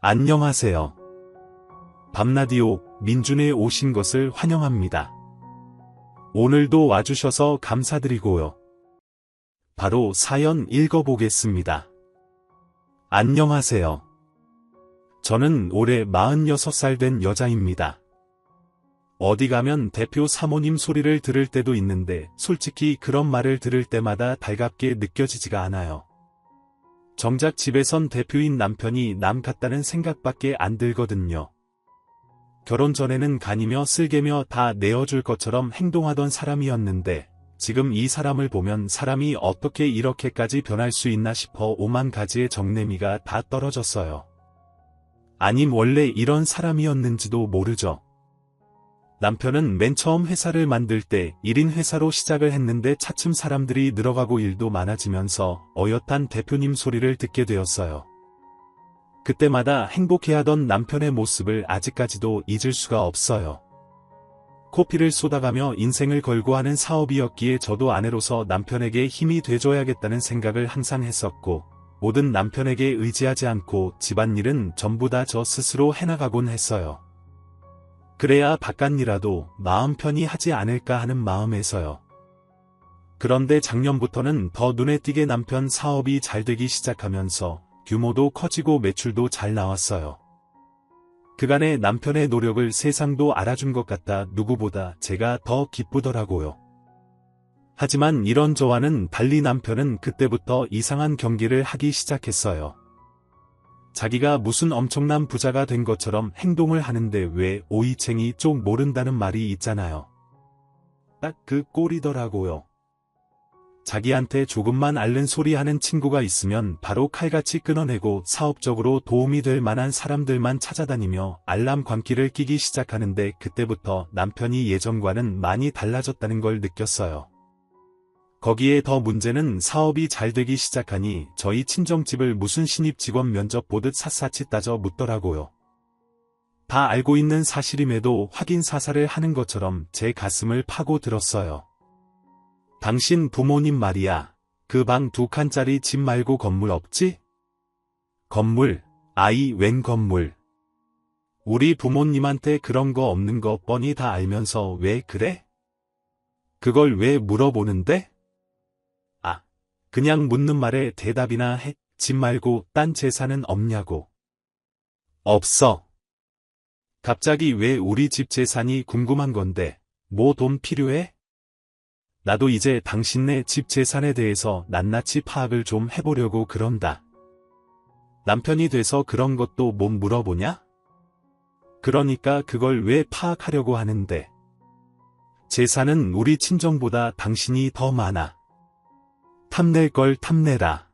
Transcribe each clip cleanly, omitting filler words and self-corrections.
안녕하세요. 밤라디오 민준에 오신 것을 환영합니다. 오늘도 와주셔서 감사드리고요. 바로 사연 읽어보겠습니다. 안녕하세요. 저는 올해 46살 된 여자입니다. 어디 가면 대표 사모님 소리를 들을 때도 있는데 솔직히 그런 말을 들을 때마다 달갑게 느껴지지가 않아요. 정작 집에선 대표인 남편이 남 같다는 생각밖에 안 들거든요. 결혼 전에는 간이며 쓸개며 다 내어줄 것처럼 행동하던 사람이었는데 지금 이 사람을 보면 사람이 어떻게 이렇게까지 변할 수 있나 싶어 오만 가지의 정내미가 다 떨어졌어요. 아님 원래 이런 사람이었는지도 모르죠. 남편은 맨 처음 회사를 만들 때 1인 회사로 시작을 했는데 차츰 사람들이 늘어가고 일도 많아지면서 어엿한 대표님 소리를 듣게 되었어요. 그때마다 행복해하던 남편의 모습을 아직까지도 잊을 수가 없어요. 코피를 쏟아가며 인생을 걸고 하는 사업이었기에 저도 아내로서 남편에게 힘이 돼줘야겠다는 생각을 항상 했었고 모든 남편에게 의지하지 않고 집안일은 전부 다 저 스스로 해나가곤 했어요. 그래야 바깥일이라도 마음 편히 하지 않을까 하는 마음에서요. 그런데 작년부터는 더 눈에 띄게 남편 사업이 잘 되기 시작하면서 규모도 커지고 매출도 잘 나왔어요. 그간의 남편의 노력을 세상도 알아준 것 같아 누구보다 제가 더 기쁘더라고요. 하지만 이런 저와는 달리 남편은 그때부터 이상한 경기를 하기 시작했어요. 자기가 무슨 엄청난 부자가 된 것처럼 행동을 하는데 왜 오이챙이 쪽 모른다는 말이 있잖아요. 딱 그 꼴이더라고요. 자기한테 조금만 앓는 소리 하는 친구가 있으면 바로 칼같이 끊어내고 사업적으로 도움이 될 만한 사람들만 찾아다니며 알람 광기를 끼기 시작하는데 그때부터 남편이 예전과는 많이 달라졌다는 걸 느꼈어요. 거기에 더 문제는 사업이 잘 되기 시작하니 저희 친정집을 무슨 신입 직원 면접 보듯 샅샅이 따져 묻더라고요. 다 알고 있는 사실임에도 확인 사살을 하는 것처럼 제 가슴을 파고 들었어요. 당신 부모님 말이야. 그 방 2칸짜리 집 말고 건물 없지? 건물? 아이 웬 건물? 우리 부모님한테 그런 거 없는 거 뻔히 다 알면서 왜 그래? 그걸 왜 물어보는데? 그냥 묻는 말에 대답이나 해. 집 말고 딴 재산은 없냐고. 없어. 갑자기 왜 우리 집 재산이 궁금한 건데, 뭐 돈 필요해? 나도 이제 당신네 집 재산에 대해서 낱낱이 파악을 좀 해보려고 그런다. 남편이 돼서 그런 것도 못 물어보냐? 그러니까 그걸 왜 파악하려고 하는데. 재산은 우리 친정보다 당신이 더 많아. 탐낼 걸 탐내라.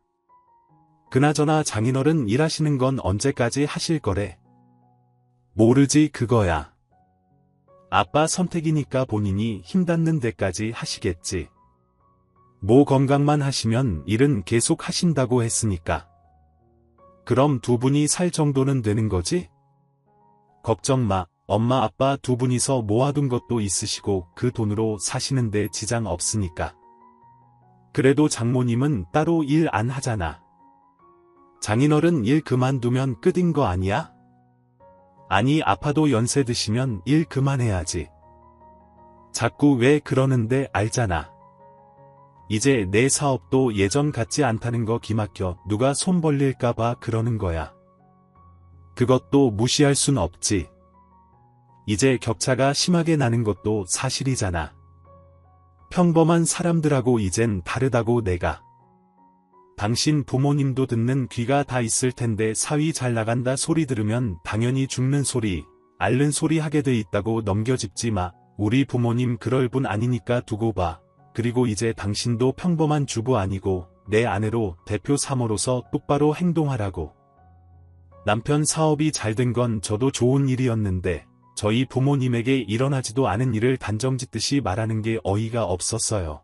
그나저나 장인어른 일하시는 건 언제까지 하실 거래? 모르지 그거야. 아빠 선택이니까 본인이 힘 닿는 데까지 하시겠지. 뭐 건강만 하시면 일은 계속 하신다고 했으니까. 그럼 두 분이 살 정도는 되는 거지? 걱정 마. 엄마 아빠 두 분이서 모아둔 것도 있으시고 그 돈으로 사시는데 지장 없으니까. 그래도 장모님은 따로 일 안 하잖아. 장인어른 일 그만두면 끝인 거 아니야? 아니 아파도 연세 드시면 일 그만해야지. 자꾸 왜 그러는데 알잖아. 이제 내 사업도 예전 같지 않다는 거 기막혀 누가 손 벌릴까봐 그러는 거야. 그것도 무시할 순 없지. 이제 격차가 심하게 나는 것도 사실이잖아. 평범한 사람들하고 이젠 다르다고 내가. 당신 부모님도 듣는 귀가 다 있을 텐데 사위 잘 나간다 소리 들으면 당연히 죽는 소리, 앓는 소리 하게 돼 있다고 넘겨짚지 마. 우리 부모님 그럴 분 아니니까 두고 봐. 그리고 이제 당신도 평범한 주부 아니고 내 아내로 대표 사모로서 똑바로 행동하라고. 남편 사업이 잘 된 건 저도 좋은 일이었는데 저희 부모님에게 일어나지도 않은 일을 단정짓듯이 말하는 게 어이가 없었어요.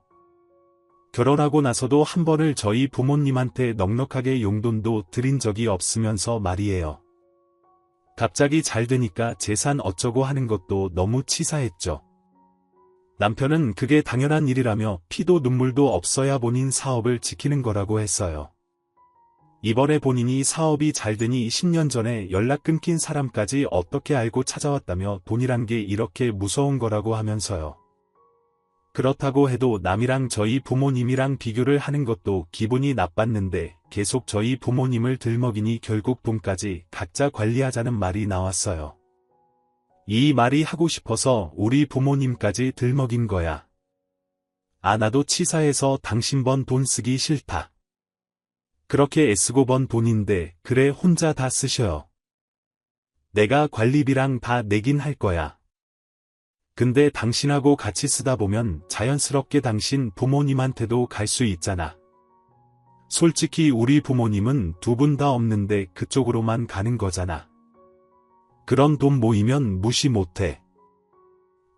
결혼하고 나서도 한 번을 저희 부모님한테 넉넉하게 용돈도 드린 적이 없으면서 말이에요. 갑자기 잘 되니까 재산 어쩌고 하는 것도 너무 치사했죠. 남편은 그게 당연한 일이라며 피도 눈물도 없어야 본인 사업을 지키는 거라고 했어요. 이번에 본인이 사업이 잘 되니 10년 전에 연락 끊긴 사람까지 어떻게 알고 찾아왔다며 돈이란 게 이렇게 무서운 거라고 하면서요. 그렇다고 해도 남이랑 저희 부모님이랑 비교를 하는 것도 기분이 나빴는데 계속 저희 부모님을 들먹이니 결국 돈까지 각자 관리하자는 말이 나왔어요. 이 말이 하고 싶어서 우리 부모님까지 들먹인 거야. 나도 치사해서 당신 번 돈 쓰기 싫다. 그렇게 애쓰고 번 돈인데 그래 혼자 다 쓰셔요. 내가 관리비랑 다 내긴 할 거야. 근데 당신하고 같이 쓰다 보면 자연스럽게 당신 부모님한테도 갈 수 있잖아. 솔직히 우리 부모님은 두 분 다 없는데 그쪽으로만 가는 거잖아. 그런 돈 모이면 무시 못해.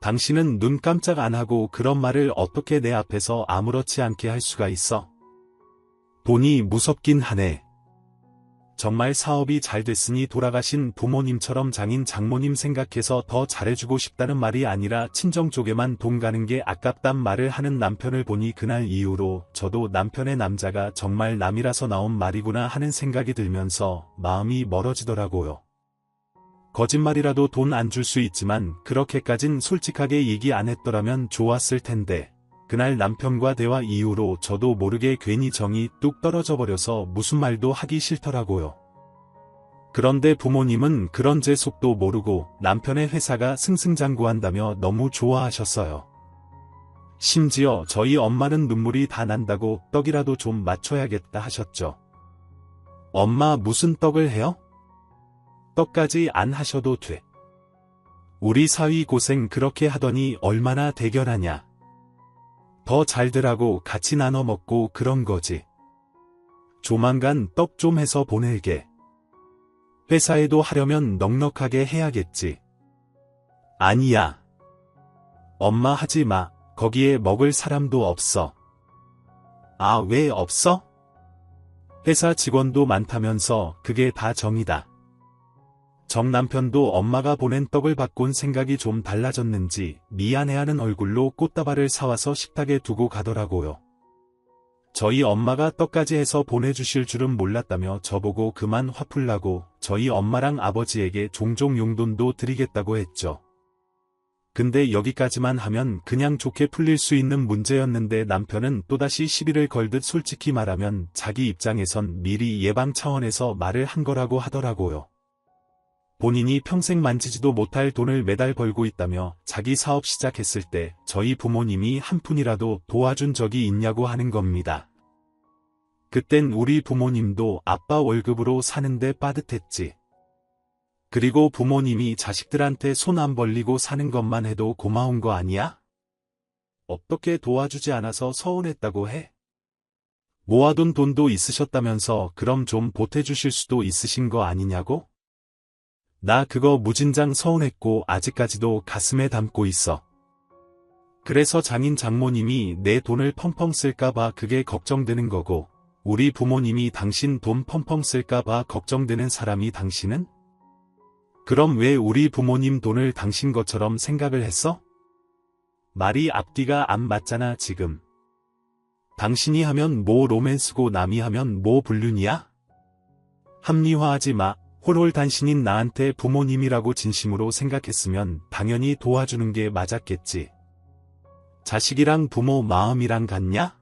당신은 눈 깜짝 안 하고 그런 말을 어떻게 내 앞에서 아무렇지 않게 할 수가 있어? 돈이 무섭긴 하네. 정말 사업이 잘 됐으니 돌아가신 부모님처럼 장인 장모님 생각해서 더 잘해주고 싶다는 말이 아니라 친정 쪽에만 돈 가는 게 아깝단 말을 하는 남편을 보니 그날 이후로 저도 남편의 남자가 정말 남이라서 나온 말이구나 하는 생각이 들면서 마음이 멀어지더라고요. 거짓말이라도 돈 안 줄 수 있지만 그렇게까진 솔직하게 얘기 안 했더라면 좋았을 텐데 그날 남편과 대화 이후로 저도 모르게 괜히 정이 뚝 떨어져 버려서 무슨 말도 하기 싫더라고요. 그런데 부모님은 그런 제 속도 모르고 남편의 회사가 승승장구한다며 너무 좋아하셨어요. 심지어 저희 엄마는 눈물이 다 난다고 떡이라도 좀 맞춰야겠다 하셨죠. 엄마 무슨 떡을 해요? 떡까지 안 하셔도 돼. 우리 사위 고생 그렇게 하더니 얼마나 대견하냐. 더 잘들하고 같이 나눠 먹고 그런 거지. 조만간 떡 좀 해서 보낼게. 회사에도 하려면 넉넉하게 해야겠지. 아니야. 엄마 하지 마. 거기에 먹을 사람도 없어. 왜 없어? 회사 직원도 많다면서 그게 다 정이다. 정 남편도 엄마가 보낸 떡을 받곤 생각이 좀 달라졌는지 미안해하는 얼굴로 꽃다발을 사와서 식탁에 두고 가더라고요. 저희 엄마가 떡까지 해서 보내주실 줄은 몰랐다며 저보고 그만 화풀라고 저희 엄마랑 아버지에게 종종 용돈도 드리겠다고 했죠. 근데 여기까지만 하면 그냥 좋게 풀릴 수 있는 문제였는데 남편은 또다시 시비를 걸듯 솔직히 말하면 자기 입장에선 미리 예방 차원에서 말을 한 거라고 하더라고요. 본인이 평생 만지지도 못할 돈을 매달 벌고 있다며 자기 사업 시작했을 때 저희 부모님이 한 푼이라도 도와준 적이 있냐고 하는 겁니다. 그땐 우리 부모님도 아빠 월급으로 사는데 빠듯했지. 그리고 부모님이 자식들한테 손 안 벌리고 사는 것만 해도 고마운 거 아니야? 어떻게 도와주지 않아서 서운했다고 해? 모아둔 돈도 있으셨다면서 그럼 좀 보태주실 수도 있으신 거 아니냐고? 나 그거 무진장 서운했고 아직까지도 가슴에 담고 있어. 그래서 장인 장모님이 내 돈을 펑펑 쓸까봐 그게 걱정되는 거고 우리 부모님이 당신 돈 펑펑 쓸까봐 걱정되는 사람이 당신은? 그럼 왜 우리 부모님 돈을 당신 것처럼 생각을 했어? 말이 앞뒤가 안 맞잖아 지금. 당신이 하면 뭐 로맨스고 남이 하면 뭐 불륜이야? 합리화하지 마. 홀홀단신인 나한테 부모님이라고 진심으로 생각했으면 당연히 도와주는 게 맞았겠지. 자식이랑 부모 마음이랑 같냐?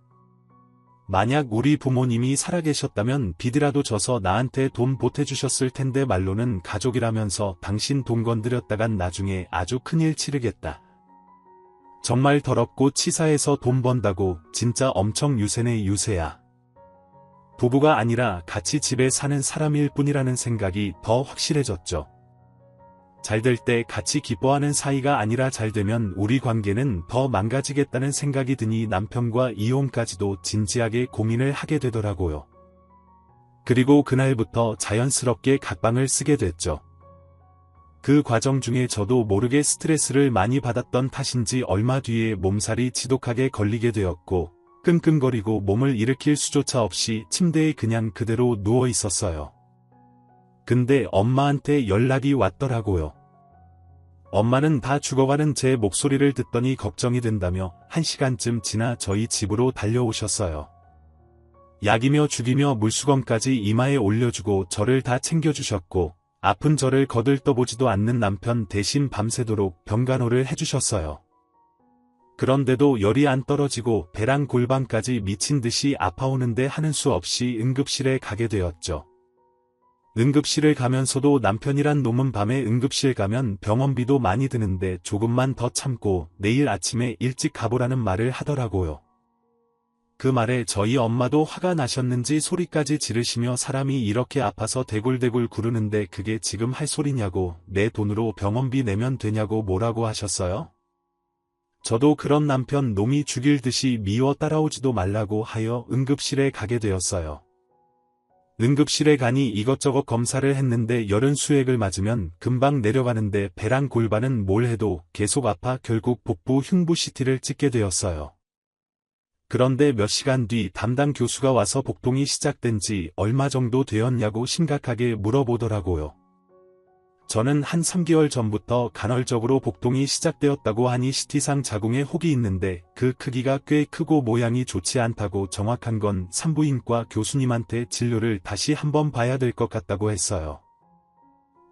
만약 우리 부모님이 살아계셨다면 빚이라도 져서 나한테 돈 보태주셨을 텐데 말로는 가족이라면서 당신 돈 건드렸다간 나중에 아주 큰일 치르겠다. 정말 더럽고 치사해서 돈 번다고 진짜 엄청 유세네 유세야. 부부가 아니라 같이 집에 사는 사람일 뿐이라는 생각이 더 확실해졌죠. 잘 될 때 같이 기뻐하는 사이가 아니라 잘 되면 우리 관계는 더 망가지겠다는 생각이 드니 남편과 이혼까지도 진지하게 고민을 하게 되더라고요. 그리고 그날부터 자연스럽게 각방을 쓰게 됐죠. 그 과정 중에 저도 모르게 스트레스를 많이 받았던 탓인지 얼마 뒤에 몸살이 지독하게 걸리게 되었고 끙끙거리고 몸을 일으킬 수조차 없이 침대에 그냥 그대로 누워 있었어요. 근데 엄마한테 연락이 왔더라고요. 엄마는 다 죽어가는 제 목소리를 듣더니 걱정이 된다며 1시간쯤 지나 저희 집으로 달려오셨어요. 약이며 죽이며 물수건까지 이마에 올려주고 저를 다 챙겨주셨고, 아픈 저를 거들떠보지도 않는 남편 대신 밤새도록 병간호를 해주셨어요. 그런데도 열이 안 떨어지고 배랑 골반까지 미친 듯이 아파오는데 하는 수 없이 응급실에 가게 되었죠. 응급실을 가면서도 남편이란 놈은 밤에 응급실 가면 병원비도 많이 드는데 조금만 더 참고 내일 아침에 일찍 가보라는 말을 하더라고요. 그 말에 저희 엄마도 화가 나셨는지 소리까지 지르시며 사람이 이렇게 아파서 대굴대굴 구르는데 그게 지금 할 소리냐고, 내 돈으로 병원비 내면 되냐고 뭐라고 하셨어요? 저도 그런 남편 놈이 죽일 듯이 미워 따라오지도 말라고 하여 응급실에 가게 되었어요. 응급실에 가니 이것저것 검사를 했는데 열은 수액을 맞으면 금방 내려가는데 배랑 골반은 뭘 해도 계속 아파 결국 복부 흉부 CT를 찍게 되었어요. 그런데 몇 시간 뒤 담당 교수가 와서 복통이 시작된 지 얼마 정도 되었냐고 심각하게 물어보더라고요. 저는 한 3개월 전부터 간헐적으로 복통이 시작되었다고 하니 CT상 자궁에 혹이 있는데 그 크기가 꽤 크고 모양이 좋지 않다고, 정확한 건 산부인과 교수님한테 진료를 다시 한번 봐야 될 것 같다고 했어요.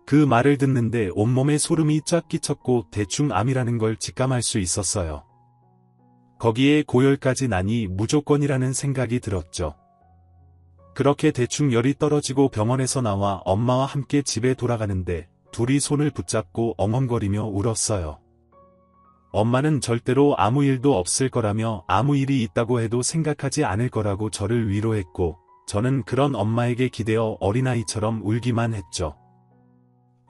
그 말을 듣는데 온몸에 소름이 쫙 끼쳤고 대충 암이라는 걸 직감할 수 있었어요. 거기에 고열까지 나니 무조건이라는 생각이 들었죠. 그렇게 대충 열이 떨어지고 병원에서 나와 엄마와 함께 집에 돌아가는데 둘이 손을 붙잡고 엉엉거리며 울었어요. 엄마는 절대로 아무 일도 없을 거라며 아무 일이 있다고 해도 생각하지 않을 거라고 저를 위로했고, 저는 그런 엄마에게 기대어 어린아이처럼 울기만 했죠.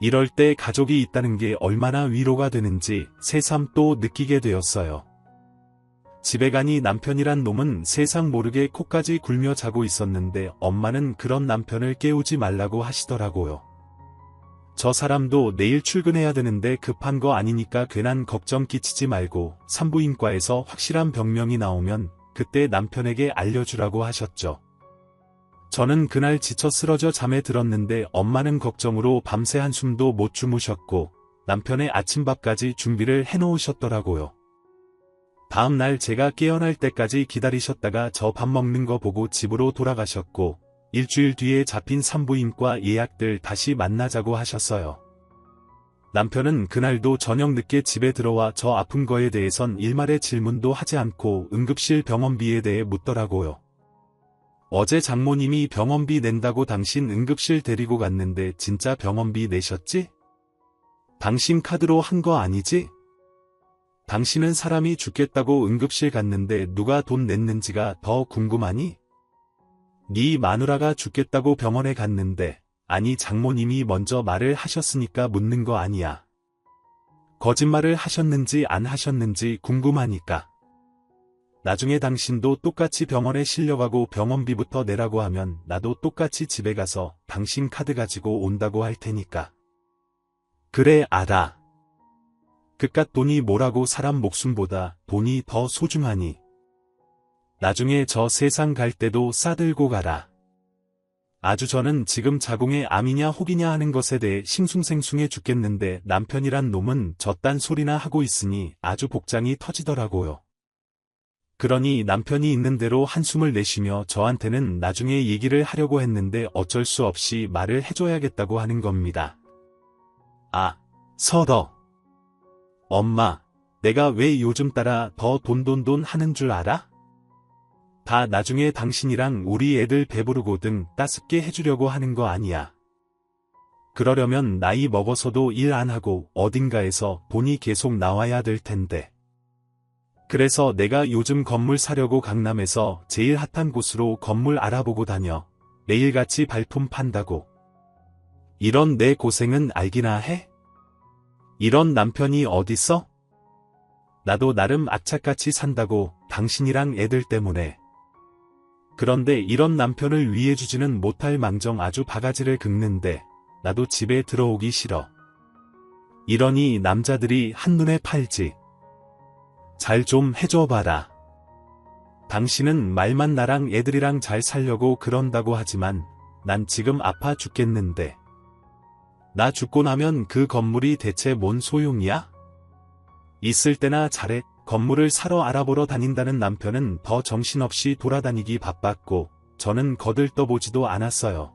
이럴 때 가족이 있다는 게 얼마나 위로가 되는지 새삼 또 느끼게 되었어요. 집에 가니 남편이란 놈은 세상 모르게 코까지 굴며 자고 있었는데 엄마는 그런 남편을 깨우지 말라고 하시더라고요. 저 사람도 내일 출근해야 되는데 급한 거 아니니까 괜한 걱정 끼치지 말고 산부인과에서 확실한 병명이 나오면 그때 남편에게 알려주라고 하셨죠. 저는 그날 지쳐 쓰러져 잠에 들었는데 엄마는 걱정으로 밤새 한숨도 못 주무셨고 남편의 아침밥까지 준비를 해놓으셨더라고요. 다음 날 제가 깨어날 때까지 기다리셨다가 저 밥 먹는 거 보고 집으로 돌아가셨고, 일주일 뒤에 잡힌 산부인과 예약들 다시 만나자고 하셨어요. 남편은 그날도 저녁 늦게 집에 들어와 저 아픈 거에 대해선 일말의 질문도 하지 않고 응급실 병원비에 대해 묻더라고요. 어제 장모님이 병원비 낸다고 당신 응급실 데리고 갔는데 진짜 병원비 내셨지? 당신 카드로 한 거 아니지? 당신은 사람이 죽겠다고 응급실 갔는데 누가 돈 냈는지가 더 궁금하니? 네 마누라가 죽겠다고 병원에 갔는데, 아니 장모님이 먼저 말을 하셨으니까 묻는 거 아니야. 거짓말을 하셨는지 안 하셨는지 궁금하니까. 나중에 당신도 똑같이 병원에 실려가고 병원비부터 내라고 하면 나도 똑같이 집에 가서 당신 카드 가지고 온다고 할 테니까. 그래 알아. 그깟 돈이 뭐라고 사람 목숨보다 돈이 더 소중하니. 나중에 저 세상 갈 때도 싸들고 가라. 아주 저는 지금 자궁에 암이냐 혹이냐 하는 것에 대해 싱숭생숭해 죽겠는데 남편이란 놈은 저딴 소리나 하고 있으니 아주 복장이 터지더라고요. 그러니 남편이 있는 대로 한숨을 내쉬며 저한테는 나중에 얘기를 하려고 했는데 어쩔 수 없이 말을 해줘야겠다고 하는 겁니다. 아, 서더. 엄마, 내가 왜 요즘 따라 더 돈 하는 줄 알아? 다 나중에 당신이랑 우리 애들 배부르고 등 따숩게 해주려고 하는 거 아니야. 그러려면 나이 먹어서도 일 안 하고 어딘가에서 돈이 계속 나와야 될 텐데. 그래서 내가 요즘 건물 사려고 강남에서 제일 핫한 곳으로 건물 알아보고 다녀. 매일같이 발품 판다고. 이런 내 고생은 알기나 해? 이런 남편이 어딨어? 나도 나름 악착같이 산다고, 당신이랑 애들 때문에. 그런데 이런 남편을 위해주지는 못할 망정 아주 바가지를 긁는데 나도 집에 들어오기 싫어. 이러니 남자들이 한눈에 팔지. 잘 좀 해줘봐라. 당신은 말만 나랑 애들이랑 잘 살려고 그런다고 하지만 난 지금 아파 죽겠는데. 나 죽고 나면 그 건물이 대체 뭔 소용이야? 있을 때나 잘해. 건물을 사러 알아보러 다닌다는 남편은 더 정신없이 돌아다니기 바빴고 저는 거들떠보지도 않았어요.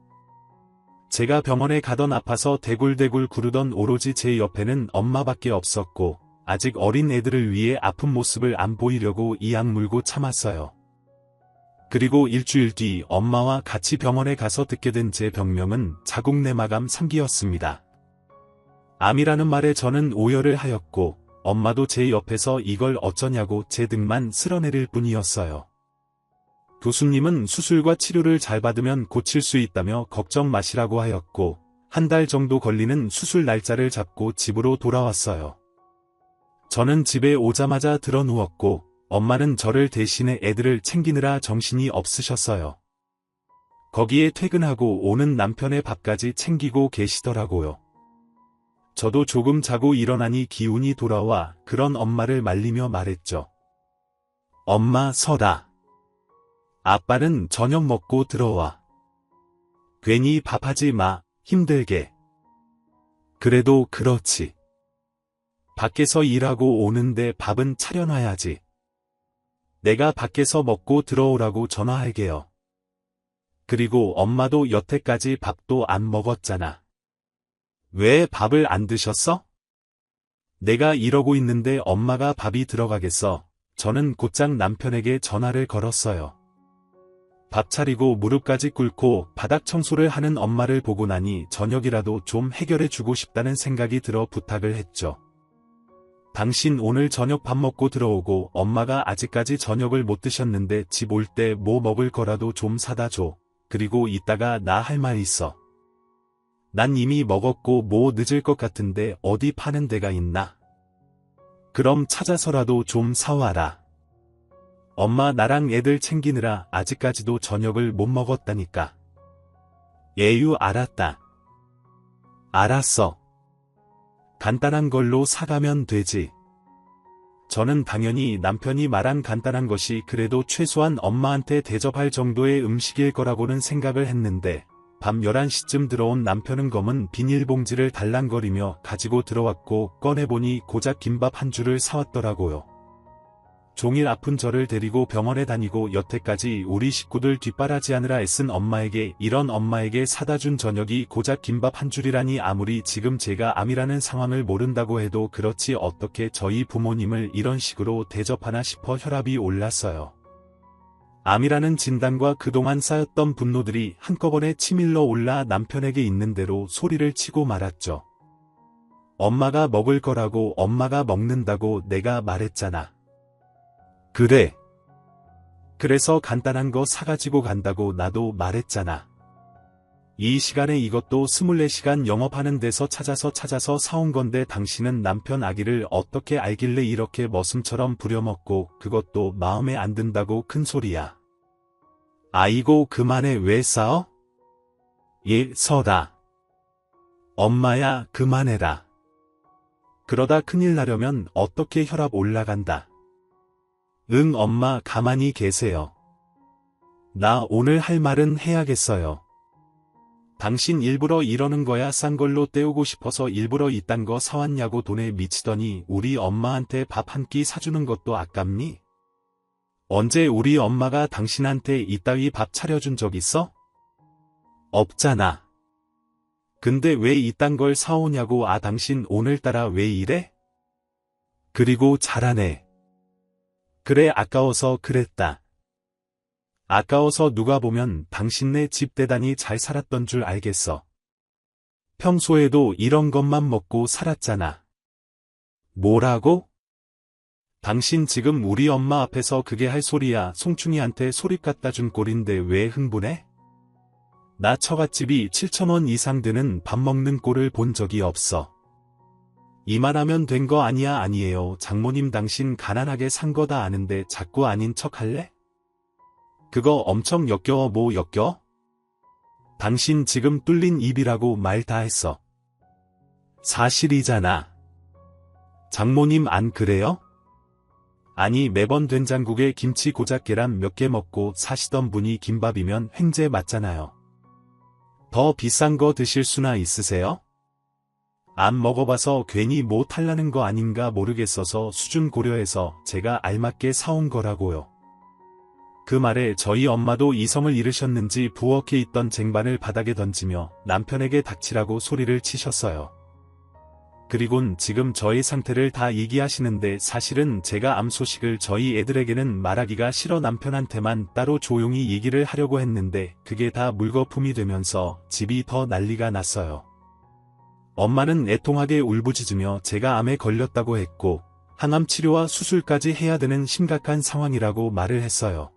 제가 병원에 가던 아파서 대굴대굴 구르던 오로지 제 옆에는 엄마밖에 없었고 아직 어린 애들을 위해 아픈 모습을 안 보이려고 이 악물고 참았어요. 그리고 일주일 뒤 엄마와 같이 병원에 가서 듣게 된 제 병명은 자궁내마감 3기였습니다. 암이라는 말에 저는 오열을 하였고 엄마도 제 옆에서 이걸 어쩌냐고 제 등만 쓸어내릴 뿐이었어요. 교수님은 수술과 치료를 잘 받으면 고칠 수 있다며 걱정 마시라고 하였고 1달 정도 걸리는 수술 날짜를 잡고 집으로 돌아왔어요. 저는 집에 오자마자 드러누웠고 엄마는 저를 대신해 애들을 챙기느라 정신이 없으셨어요. 거기에 퇴근하고 오는 남편의 밥까지 챙기고 계시더라고요. 저도 조금 자고 일어나니 기운이 돌아와 그런 엄마를 말리며 말했죠. 엄마 서라. 아빠는 저녁 먹고 들어와. 괜히 밥하지 마, 힘들게. 그래도 그렇지. 밖에서 일하고 오는데 밥은 차려놔야지. 내가 밖에서 먹고 들어오라고 전화할게요. 그리고 엄마도 여태까지 밥도 안 먹었잖아. 왜 밥을 안 드셨어? 내가 이러고 있는데 엄마가 밥이 들어가겠어. 저는 곧장 남편에게 전화를 걸었어요. 밥 차리고 무릎까지 꿇고 바닥 청소를 하는 엄마를 보고 나니 저녁이라도 좀 해결해주고 싶다는 생각이 들어 부탁을 했죠. 당신 오늘 저녁 밥 먹고 들어오고 엄마가 아직까지 저녁을 못 드셨는데 집 올 때 뭐 먹을 거라도 좀 사다 줘. 그리고 이따가 나 할 말 있어. 난 이미 먹었고 뭐 늦을 것 같은데 어디 파는 데가 있나? 그럼 찾아서라도 좀 사와라. 엄마 나랑 애들 챙기느라 아직까지도 저녁을 못 먹었다니까. 예유 알았다. 알았어. 간단한 걸로 사가면 되지. 저는 당연히 남편이 말한 간단한 것이 그래도 최소한 엄마한테 대접할 정도의 음식일 거라고는 생각을 했는데 밤 11시쯤 들어온 남편은 검은 비닐봉지를 달랑거리며 가지고 들어왔고 꺼내보니 고작 김밥 한 줄을 사왔더라고요. 종일 아픈 저를 데리고 병원에 다니고 여태까지 우리 식구들 뒷바라지하느라 애쓴 엄마에게 이런 엄마에게 사다 준 저녁이 고작 김밥 한 줄이라니 아무리 지금 제가 암이라는 상황을 모른다고 해도 그렇지 어떻게 저희 부모님을 이런 식으로 대접하나 싶어 혈압이 올랐어요. 암이라는 진단과 그동안 쌓였던 분노들이 한꺼번에 치밀러 올라 남편에게 있는 대로 소리를 치고 말았죠. 엄마가 먹을 거라고 엄마가 먹는다고 내가 말했잖아. 그래. 그래서 간단한 거 사가지고 간다고 나도 말했잖아. 이 시간에 이것도 24시간 영업하는 데서 찾아서 사온 건데 당신은 남편 아기를 어떻게 알길래 이렇게 머슴처럼 부려먹고 그것도 마음에 안 든다고 큰 소리야. 아이고 그만해 왜 싸워? 예 서라. 엄마야 그만해라. 그러다 큰일 나려면 어떻게 혈압 올라간다. 응 엄마 가만히 계세요. 나 오늘 할 말은 해야겠어요. 당신 일부러 이러는 거야 싼 걸로 때우고 싶어서 일부러 이딴 거 사왔냐고 돈에 미치더니 우리 엄마한테 밥 한 끼 사주는 것도 아깝니? 언제 우리 엄마가 당신한테 이따위 밥 차려준 적 있어? 없잖아. 근데 왜 이딴 걸 사오냐고 당신 오늘따라 왜 이래? 그리고 잘하네. 그래 아까워서 그랬다. 아까워서 누가 보면 당신네 집 대단히 잘 살았던 줄 알겠어. 평소에도 이런 것만 먹고 살았잖아. 뭐라고? 당신 지금 우리 엄마 앞에서 그게 할 소리야. 송충이한테 소립 갖다 준 꼴인데 왜 흥분해? 나 처갓집이 7,000원 이상 드는 밥 먹는 꼴을 본 적이 없어. 이만하면 된 거 아니야 아니에요. 장모님 당신 가난하게 산 거 다 아는데 자꾸 아닌 척 할래? 그거 엄청 역겨워. 뭐 역겨워? 당신 지금 뚫린 입이라고 말 다 했어. 사실이잖아. 장모님 안 그래요? 아니 매번 된장국에 김치 고작 계란 몇 개 먹고 사시던 분이 김밥이면 횡재 맞잖아요. 더 비싼 거 드실 수나 있으세요? 안 먹어봐서 괜히 뭐 탈라는 거 아닌가 모르겠어서 수준 고려해서 제가 알맞게 사온 거라고요. 그 말에 저희 엄마도 이성을 잃으셨는지 부엌에 있던 쟁반을 바닥에 던지며 남편에게 닥치라고 소리를 치셨어요. 그리곤 지금 저의 상태를 다 얘기하시는데 사실은 제가 암 소식을 저희 애들에게는 말하기가 싫어 남편한테만 따로 조용히 얘기를 하려고 했는데 그게 다 물거품이 되면서 집이 더 난리가 났어요. 엄마는 애통하게 울부짖으며 제가 암에 걸렸다고 했고 항암 치료와 수술까지 해야 되는 심각한 상황이라고 말을 했어요.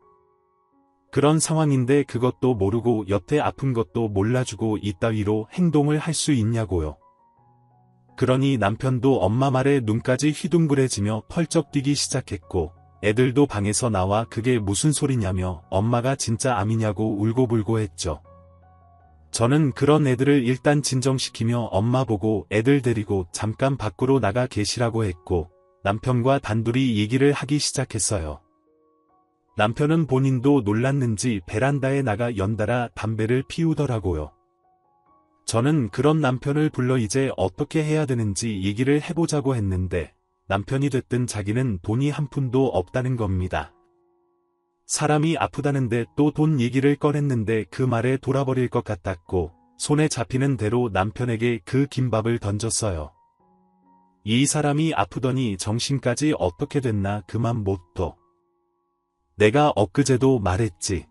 그런 상황인데 그것도 모르고 여태 아픈 것도 몰라주고 이따위로 행동을 할 수 있냐고요. 그러니 남편도 엄마 말에 눈까지 휘둥그레지며 펄쩍 뛰기 시작했고 애들도 방에서 나와 그게 무슨 소리냐며 엄마가 진짜 암이냐고 울고불고 했죠. 저는 그런 애들을 일단 진정시키며 엄마 보고 애들 데리고 잠깐 밖으로 나가 계시라고 했고 남편과 단둘이 얘기를 하기 시작했어요. 남편은 본인도 놀랐는지 베란다에 나가 연달아 담배를 피우더라고요. 저는 그런 남편을 불러 이제 어떻게 해야 되는지 얘기를 해보자고 했는데 남편이 됐든 자기는 돈이 한 푼도 없다는 겁니다. 사람이 아프다는데 또 돈 얘기를 꺼냈는데 그 말에 돌아버릴 것 같았고 손에 잡히는 대로 남편에게 그 김밥을 던졌어요. 이 사람이 아프더니 정신까지 어떻게 됐나 그만 못 둬. 내가 엊그제도 말했지.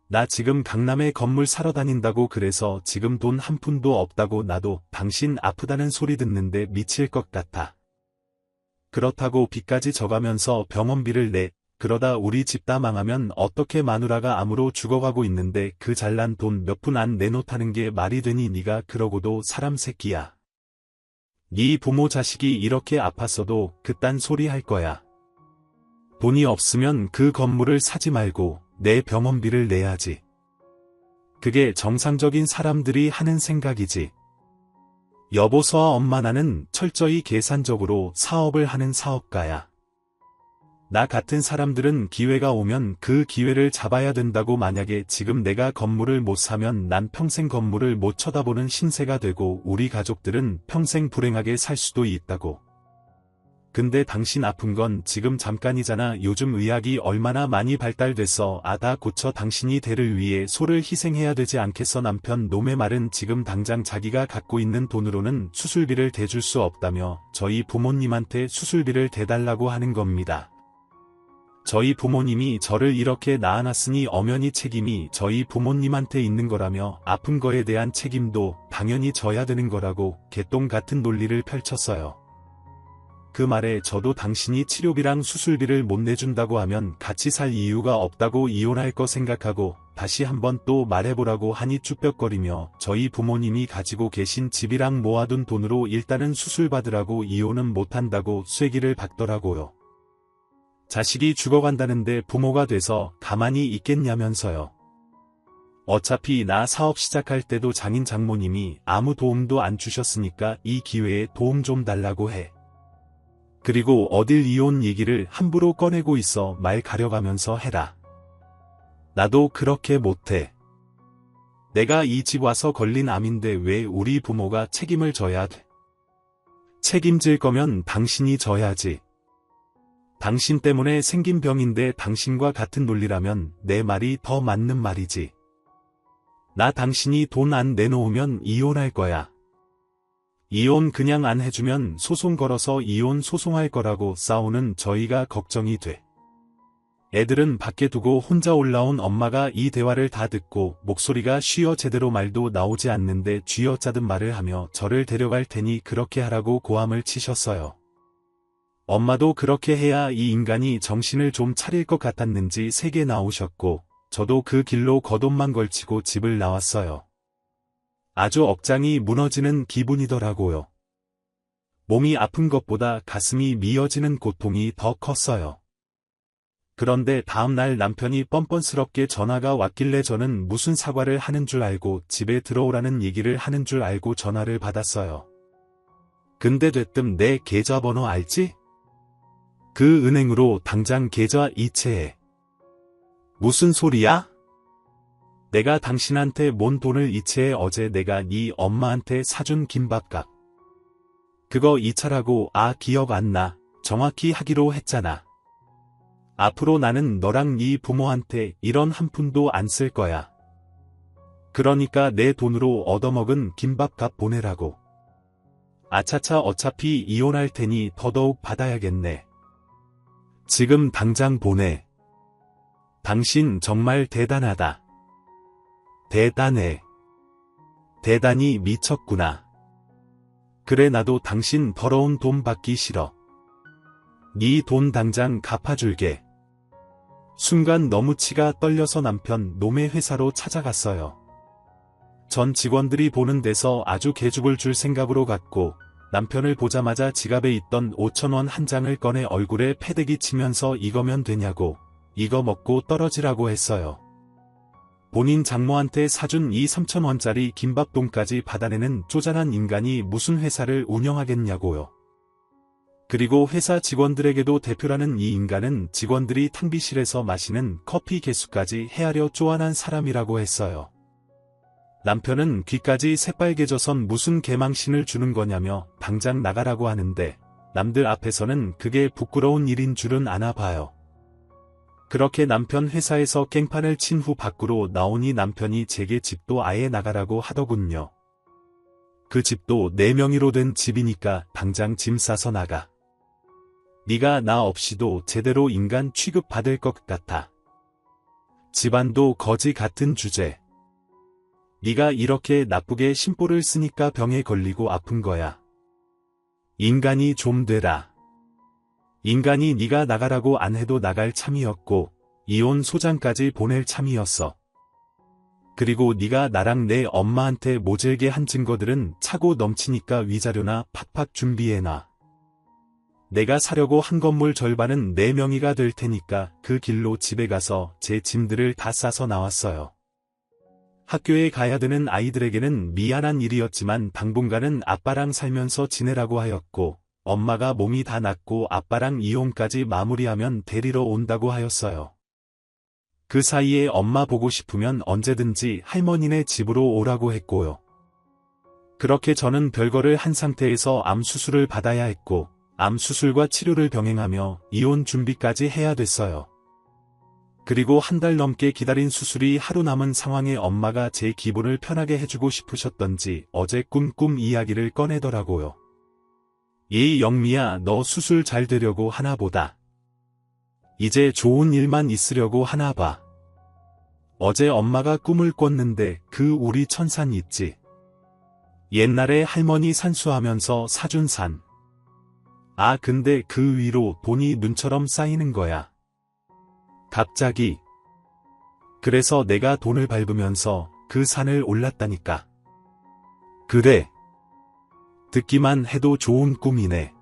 나 지금 강남에 건물 사러 다닌다고 그래서 지금 돈 한 푼도 없다고 나도 당신 아프다는 소리 듣는데 미칠 것 같아. 그렇다고 빚까지 져가면서 병원비를 내. 그러다 우리 집 다 망하면 어떻게 마누라가 암으로 죽어가고 있는데 그 잘난 돈 몇 푼 안 내놓다는 게 말이 되니 네가 그러고도 사람 새끼야. 네 부모 자식이 이렇게 아팠어도 그딴 소리 할 거야. 돈이 없으면 그 건물을 사지 말고 내 병원비를 내야지. 그게 정상적인 사람들이 하는 생각이지. 여보서와 엄마 나는 철저히 계산적으로 사업을 하는 사업가야. 나 같은 사람들은 기회가 오면 그 기회를 잡아야 된다고 만약에 지금 내가 건물을 못 사면 난 평생 건물을 못 쳐다보는 신세가 되고 우리 가족들은 평생 불행하게 살 수도 있다고. 근데 당신 아픈 건 지금 잠깐이잖아. 요즘 의학이 얼마나 많이 발달돼서 다 고쳐 당신이 대를 위해 소를 희생해야 되지 않겠어. 남편 놈의 말은 지금 당장 자기가 갖고 있는 돈으로는 수술비를 대줄 수 없다며 저희 부모님한테 수술비를 대달라고 하는 겁니다. 저희 부모님이 저를 이렇게 낳아놨으니 엄연히 책임이 저희 부모님한테 있는 거라며 아픈 거에 대한 책임도 당연히 져야 되는 거라고 개똥 같은 논리를 펼쳤어요. 그 말에 저도 당신이 치료비랑 수술비를 못 내준다고 하면 같이 살 이유가 없다고 이혼할 거 생각하고 다시 한번 또 말해보라고 하니 쭈뼛거리며 저희 부모님이 가지고 계신 집이랑 모아둔 돈으로 일단은 수술 받으라고 이혼은 못한다고 쐐기를 박더라고요. 자식이 죽어간다는데 부모가 돼서 가만히 있겠냐면서요. 어차피 나 사업 시작할 때도 장인 장모님이 아무 도움도 안 주셨으니까 이 기회에 도움 좀 달라고 해. 그리고 어딜 이혼 얘기를 함부로 꺼내고 있어. 말 가려가면서 해라. 나도 그렇게 못해. 내가 이 집 와서 걸린 암인데 왜 우리 부모가 책임을 져야 돼? 책임질 거면 당신이 져야지. 당신 때문에 생긴 병인데 당신과 같은 논리라면 내 말이 더 맞는 말이지. 나 당신이 돈 안 내놓으면 이혼할 거야. 이혼 그냥 안 해주면 소송 걸어서 이혼 소송할 거라고 싸우는 저희가 걱정이 돼. 애들은 밖에 두고 혼자 올라온 엄마가 이 대화를 다 듣고 목소리가 쉬어 제대로 말도 나오지 않는데 쥐어짜든 말을 하며 저를 데려갈 테니 그렇게 하라고 고함을 치셨어요. 엄마도 그렇게 해야 이 인간이 정신을 좀 차릴 것 같았는지 세게 나오셨고 저도 그 길로 겉옷만 걸치고 집을 나왔어요. 아주 억장이 무너지는 기분이더라고요. 몸이 아픈 것보다 가슴이 미어지는 고통이 더 컸어요. 그런데 다음날 남편이 뻔뻔스럽게 전화가 왔길래 저는 무슨 사과를 하는 줄 알고 집에 들어오라는 얘기를 하는 줄 알고 전화를 받았어요. 근데 대뜸 내 계좌번호 알지? 그 은행으로 당장 계좌 이체해. 무슨 소리야? 내가 당신한테 뭔 돈을 이체해. 어제 내가 네 엄마한테 사준 김밥값. 그거 이차라고. 기억 안 나. 정확히 하기로 했잖아. 앞으로 나는 너랑 네 부모한테 이런 한 푼도 안 쓸 거야. 그러니까 내 돈으로 얻어먹은 김밥값 보내라고. 아차차 어차피 이혼할 테니 더더욱 받아야겠네. 지금 당장 보내. 당신 정말 대단하다. 대단해. 대단히 미쳤구나. 그래 나도 당신 더러운 돈 받기 싫어. 네 돈 당장 갚아줄게. 순간 너무 치가 떨려서 남편 놈의 회사로 찾아갔어요. 전 직원들이 보는 데서 아주 개죽을 줄 생각으로 갔고 남편을 보자마자 지갑에 있던 5,000원 한 장을 꺼내 얼굴에 패대기 치면서 이거면 되냐고 이거 먹고 떨어지라고 했어요. 본인 장모한테 사준 이 3,000원짜리 김밥돈까지 받아내는 쪼잔한 인간이 무슨 회사를 운영하겠냐고요. 그리고 회사 직원들에게도 대표라는 이 인간은 직원들이 탕비실에서 마시는 커피 개수까지 헤아려 쪼아난 사람이라고 했어요. 남편은 귀까지 새빨개져선 무슨 개망신을 주는 거냐며 당장 나가라고 하는데 남들 앞에서는 그게 부끄러운 일인 줄은 아나 봐요. 그렇게 남편 회사에서 깽판을 친 후 밖으로 나오니 남편이 제게 집도 아예 나가라고 하더군요. 그 집도 내 명의로 된 집이니까 당장 짐 싸서 나가. 네가 나 없이도 제대로 인간 취급받을 것 같아. 집안도 거지 같은 주제. 네가 이렇게 나쁘게 심보를 쓰니까 병에 걸리고 아픈 거야. 인간이 좀 되라. 인간이 네가 나가라고 안 해도 나갈 참이었고 이혼 소장까지 보낼 참이었어. 그리고 네가 나랑 내 엄마한테 모질게 한 증거들은 차고 넘치니까 위자료나 팍팍 준비해놔. 내가 사려고 한 건물 절반은 내 명의가 될 테니까 그 길로 집에 가서 제 짐들을 다 싸서 나왔어요. 학교에 가야 되는 아이들에게는 미안한 일이었지만 당분간은 아빠랑 살면서 지내라고 하였고 엄마가 몸이 다 낫고 아빠랑 이혼까지 마무리하면 데리러 온다고 하였어요. 그 사이에 엄마 보고 싶으면 언제든지 할머니네 집으로 오라고 했고요. 그렇게 저는 별거를 한 상태에서 암 수술을 받아야 했고 암 수술과 치료를 병행하며 이혼 준비까지 해야 됐어요. 그리고 한 달 넘게 기다린 수술이 하루 남은 상황에 엄마가 제 기분을 편하게 해주고 싶으셨던지 어제 꿈 이야기를 꺼내더라고요. 예이 영미야 너 수술 잘 되려고 하나 보다. 이제 좋은 일만 있으려고 하나 봐. 어제 엄마가 꿈을 꿨는데 그 우리 천산 있지. 옛날에 할머니 산수하면서 사준 산. 아 근데 그 위로 돈이 눈처럼 쌓이는 거야. 갑자기. 그래서 내가 돈을 밟으면서 그 산을 올랐다니까. 그래. 듣기만 해도 좋은 꿈이네.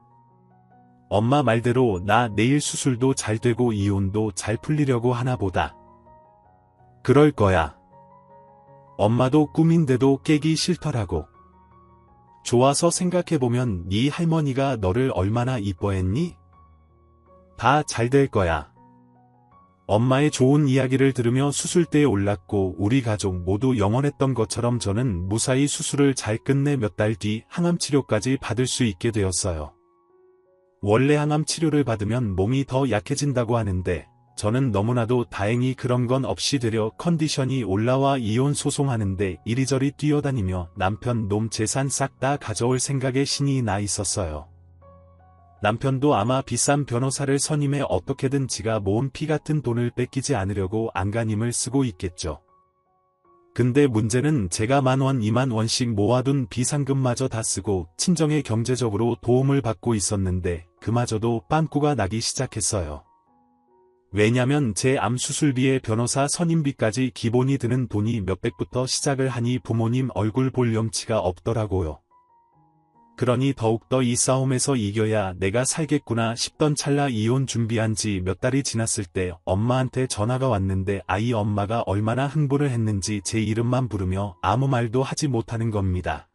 엄마 말대로 나 내일 수술도 잘 되고 이혼도 잘 풀리려고 하나 보다. 그럴 거야. 엄마도 꿈인데도 깨기 싫더라고. 좋아서 생각해보면 네 할머니가 너를 얼마나 이뻐했니? 다 잘 될 거야. 엄마의 좋은 이야기를 들으며 수술대에 올랐고 우리 가족 모두 영원했던 것처럼 저는 무사히 수술을 잘 끝내 몇 달 뒤 항암 치료까지 받을 수 있게 되었어요. 원래 항암 치료를 받으면 몸이 더 약해진다고 하는데 저는 너무나도 다행히 그런 건 없이 되려 컨디션이 올라와 이혼 소송하는데 이리저리 뛰어다니며 남편 놈 재산 싹 다 가져올 생각에 신이 나 있었어요. 남편도 아마 비싼 변호사를 선임해 어떻게든 지가 모은 피 같은 돈을 뺏기지 않으려고 안간힘을 쓰고 있겠죠. 근데 문제는 제가 10,000원, 20,000원씩 모아둔 비상금마저 다 쓰고 친정에 경제적으로 도움을 받고 있었는데 그마저도 빵꾸가 나기 시작했어요. 왜냐면 제 암 수술비에 변호사 선임비까지 기본이 드는 돈이 몇백부터 시작을 하니 부모님 얼굴 볼 염치가 없더라고요. 그러니 더욱더 이 싸움에서 이겨야 내가 살겠구나 싶던 찰나 이혼 준비한 지 몇 달이 지났을 때 엄마한테 전화가 왔는데 아이 엄마가 얼마나 흥분을 했는지 제 이름만 부르며 아무 말도 하지 못하는 겁니다.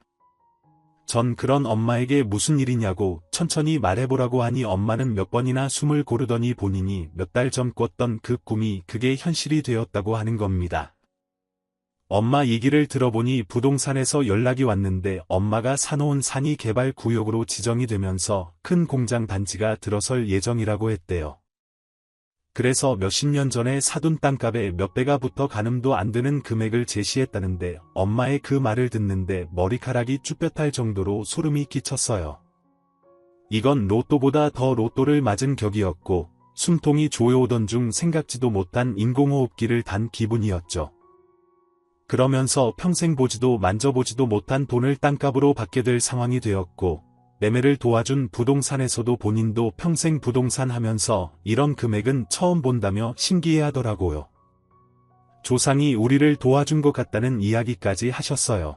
전 그런 엄마에게 무슨 일이냐고 천천히 말해보라고 하니 엄마는 몇 번이나 숨을 고르더니 본인이 몇 달 전 꿨던 그 꿈이 그게 현실이 되었다고 하는 겁니다. 엄마 얘기를 들어보니 부동산에서 연락이 왔는데 엄마가 사놓은 산이 개발 구역으로 지정이 되면서 큰 공장 단지가 들어설 예정이라고 했대요. 그래서 몇십 년 전에 사둔 땅값에 몇 배가 붙어 가늠도 안 되는 금액을 제시했다는데 엄마의 그 말을 듣는데 머리카락이 쭈뼛할 정도로 소름이 끼쳤어요. 이건 로또보다 더 로또를 맞은 격이었고 숨통이 조여오던 중 생각지도 못한 인공호흡기를 단 기분이었죠. 그러면서 평생 보지도 만져보지도 못한 돈을 땅값으로 받게 될 상황이 되었고 매매를 도와준 부동산에서도 본인도 평생 부동산 하면서 이런 금액은 처음 본다며 신기해하더라고요. 조상이 우리를 도와준 것 같다는 이야기까지 하셨어요.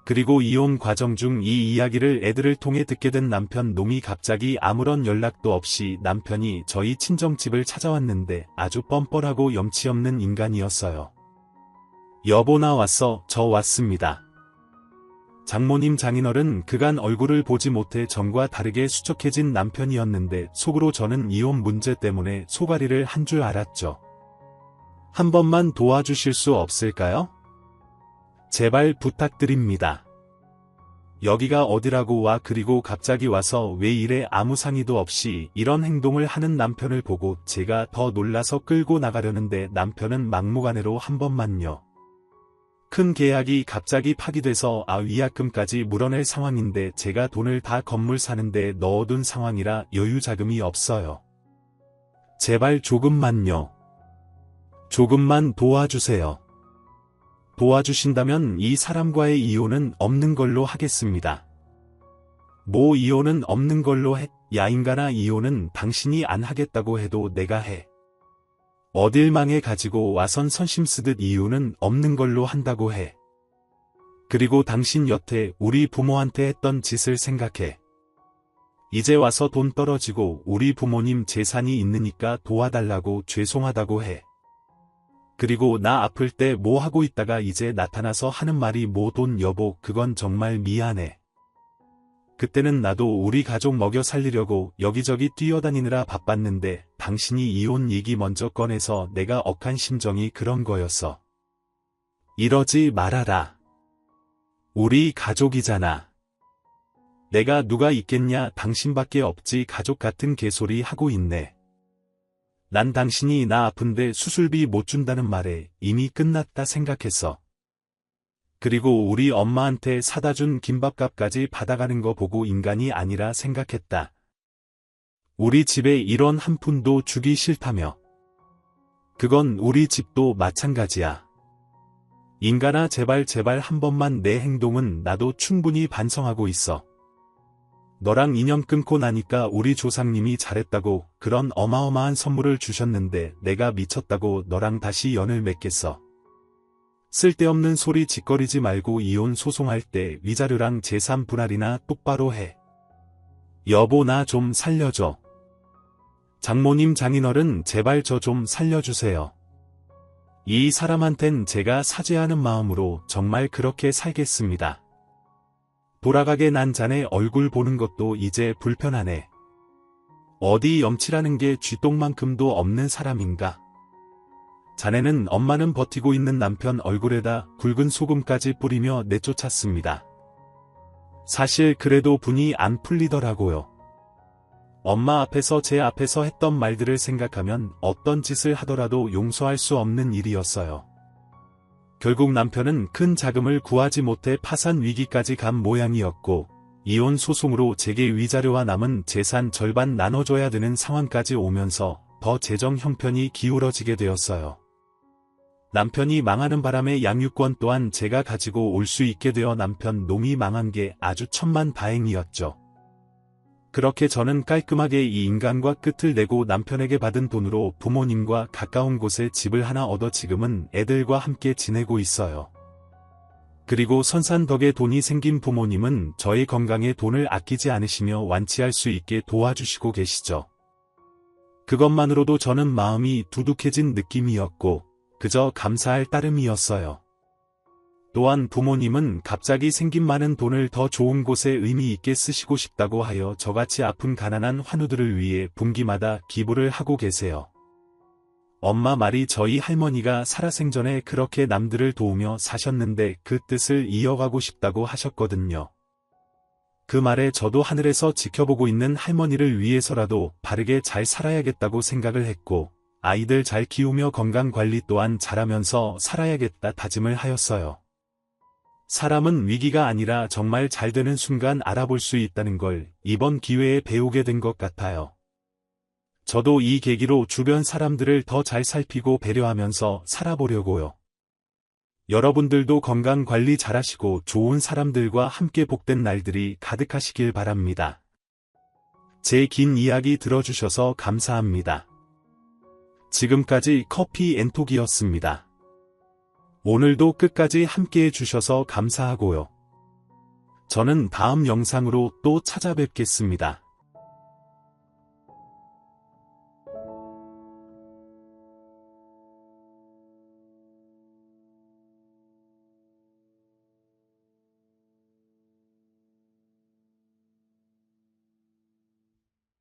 그리고 이혼 과정 중 이 이야기를 애들을 통해 듣게 된 남편 놈이 갑자기 아무런 연락도 없이 남편이 저희 친정집을 찾아왔는데 아주 뻔뻔하고 염치 없는 인간이었어요. 여보 나 왔어. 저 왔습니다. 장모님 장인어른 그간 얼굴을 보지 못해 전과 다르게 수척해진 남편이었는데 속으로 저는 이혼 문제 때문에 소가리를 한 줄 알았죠. 한 번만 도와주실 수 없을까요? 제발 부탁드립니다. 여기가 어디라고 와 그리고 갑자기 와서 왜 이래 아무 상의도 없이 이런 행동을 하는 남편을 보고 제가 더 놀라서 끌고 나가려는데 남편은 막무가내로 한 번만요. 큰 계약이 갑자기 파기돼서 위약금까지 물어낼 상황인데 제가 돈을 다 건물 사는데 넣어둔 상황이라 여유 자금이 없어요. 제발 조금만요. 조금만 도와주세요. 도와주신다면 이 사람과의 이혼은 없는 걸로 하겠습니다. 뭐 이혼은 없는 걸로 해? 야 인간아 이혼은 당신이 안 하겠다고 해도 내가 해. 어딜 망해 가지고 와선 선심 쓰듯 이유는 없는 걸로 한다고 해. 그리고 당신 여태 우리 부모한테 했던 짓을 생각해. 이제 와서 돈 떨어지고 우리 부모님 재산이 있으니까 도와달라고 죄송하다고 해. 그리고 나 아플 때 뭐 하고 있다가 이제 나타나서 하는 말이 뭐 돈 여보 그건 정말 미안해. 그때는 나도 우리 가족 먹여 살리려고 여기저기 뛰어다니느라 바빴는데 당신이 이혼 얘기 먼저 꺼내서 내가 억한 심정이 그런 거였어. 이러지 말아라. 우리 가족이잖아. 내가 누가 있겠냐 당신밖에 없지 가족 같은 개소리 하고 있네. 난 당신이 나 아픈데 수술비 못 준다는 말에 이미 끝났다 생각했어. 그리고 우리 엄마한테 사다 준 김밥값까지 받아가는 거 보고 인간이 아니라 생각했다. 우리 집에 이런 한 푼도 주기 싫다며. 그건 우리 집도 마찬가지야. 인간아 제발 한 번만 내 행동은 나도 충분히 반성하고 있어. 너랑 인연 끊고 나니까 우리 조상님이 잘했다고 그런 어마어마한 선물을 주셨는데 내가 미쳤다고 너랑 다시 연을 맺겠어. 쓸데없는 소리 짓거리지 말고 이혼 소송할 때 위자료랑 재산 분할이나 똑바로 해. 여보 나 좀 살려줘. 장모님 장인어른 제발 저 좀 살려주세요. 이 사람한텐 제가 사죄하는 마음으로 정말 그렇게 살겠습니다. 돌아가게 난 자네 얼굴 보는 것도 이제 불편하네. 어디 염치라는 게 쥐똥만큼도 없는 사람인가. 자네는 엄마는 버티고 있는 남편 얼굴에다 굵은 소금까지 뿌리며 내쫓았습니다. 사실 그래도 분이 안 풀리더라고요. 엄마 앞에서 제 앞에서 했던 말들을 생각하면 어떤 짓을 하더라도 용서할 수 없는 일이었어요. 결국 남편은 큰 자금을 구하지 못해 파산 위기까지 간 모양이었고 이혼 소송으로 제게 위자료와 남은 재산 절반 나눠줘야 되는 상황까지 오면서 더 재정 형편이 기울어지게 되었어요. 남편이 망하는 바람에 양육권 또한 제가 가지고 올 수 있게 되어 남편 놈이 망한 게 아주 천만다행이었죠. 그렇게 저는 깔끔하게 이 인간과 끝을 내고 남편에게 받은 돈으로 부모님과 가까운 곳에 집을 하나 얻어 지금은 애들과 함께 지내고 있어요. 그리고 선산 덕에 돈이 생긴 부모님은 저의 건강에 돈을 아끼지 않으시며 완치할 수 있게 도와주시고 계시죠. 그것만으로도 저는 마음이 두둑해진 느낌이었고 그저 감사할 따름이었어요. 또한 부모님은 갑자기 생긴 많은 돈을 더 좋은 곳에 의미 있게 쓰시고 싶다고 하여 저같이 아픈 가난한 환우들을 위해 분기마다 기부를 하고 계세요. 엄마 말이 저희 할머니가 살아생전에 그렇게 남들을 도우며 사셨는데 그 뜻을 이어가고 싶다고 하셨거든요. 그 말에 저도 하늘에서 지켜보고 있는 할머니를 위해서라도 바르게 잘 살아야겠다고 생각을 했고, 아이들 잘 키우며 건강관리 또한 잘하면서 살아야겠다 다짐을 하였어요. 사람은 위기가 아니라 정말 잘 되는 순간 알아볼 수 있다는 걸 이번 기회에 배우게 된 것 같아요. 저도 이 계기로 주변 사람들을 더 잘 살피고 배려하면서 살아보려고요. 여러분들도 건강관리 잘하시고 좋은 사람들과 함께 복된 날들이 가득하시길 바랍니다. 제 긴 이야기 들어주셔서 감사합니다. 지금까지 커피 앤톡이었습니다. 오늘도 끝까지 함께해 주셔서 감사하고요. 저는 다음 영상으로 또 찾아뵙겠습니다.